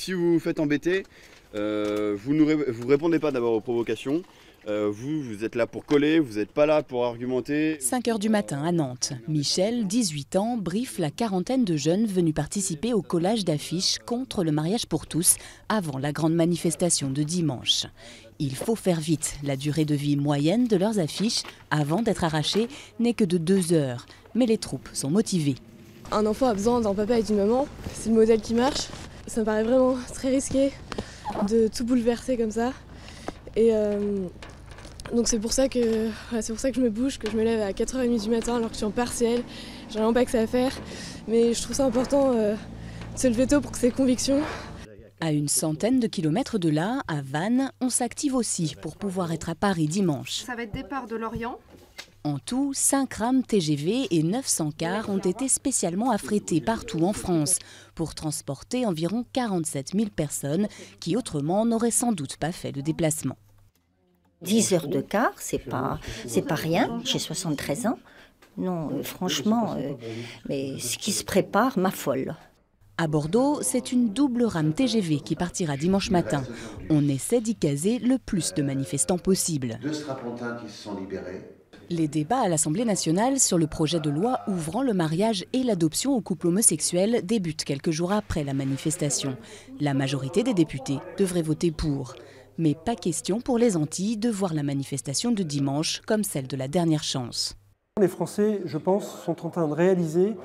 Si vous vous faites embêter, vous ne répondez pas d'abord aux provocations. Vous êtes là pour coller, vous n'êtes pas là pour argumenter. 5 h du matin à Nantes. Michel, 18 ans, briefe la quarantaine de jeunes venus participer au collage d'affiches contre le mariage pour tous avant la grande manifestation de dimanche. Il faut faire vite. La durée de vie moyenne de leurs affiches, avant d'être arrachées, n'est que de 2 heures. Mais les troupes sont motivées. Un enfant a besoin d'un papa et d'une maman. C'est le modèle qui marche. Ça me paraît vraiment très risqué de tout bouleverser comme ça. Et donc c'est pour ça que je me bouge, que je me lève à 4h30 du matin alors que je suis en partiel. J'ai vraiment pas que ça à faire. Mais je trouve ça important de se lever tôt pour que ces convictions. À une centaine de kilomètres de là, à Vannes, on s'active aussi pour pouvoir être à Paris dimanche. Ça va être départ de Lorient. En tout, 5 rames TGV et 900 cars ont été spécialement affrétés partout en France pour transporter environ 47 000 personnes qui autrement n'auraient sans doute pas fait le déplacement. 10 heures de car, c'est pas rien, j'ai 73 ans. Non, franchement, mais ce qui se prépare m'affole. À Bordeaux, c'est une double rame TGV qui partira dimanche matin. On essaie d'y caser le plus de manifestants possible. 2 strapontins qui se sont libérés. Les débats à l'Assemblée nationale sur le projet de loi ouvrant le mariage et l'adoption aux couples homosexuels débutent quelques jours après la manifestation. La majorité des députés devraient voter pour. Mais pas question pour les Antilles de voir la manifestation de dimanche comme celle de la dernière chance. Les Français, je pense, sont en train de réaliser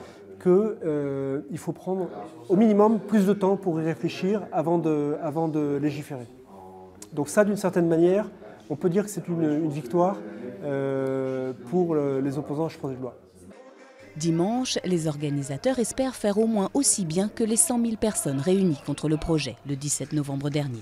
qu'il faut prendre au minimum plus de temps pour y réfléchir avant de légiférer. Donc ça, d'une certaine manière, on peut dire que c'est une victoire pour les opposants à ce projet de loi. Dimanche, les organisateurs espèrent faire au moins aussi bien que les 100 000 personnes réunies contre le projet le 17 novembre dernier.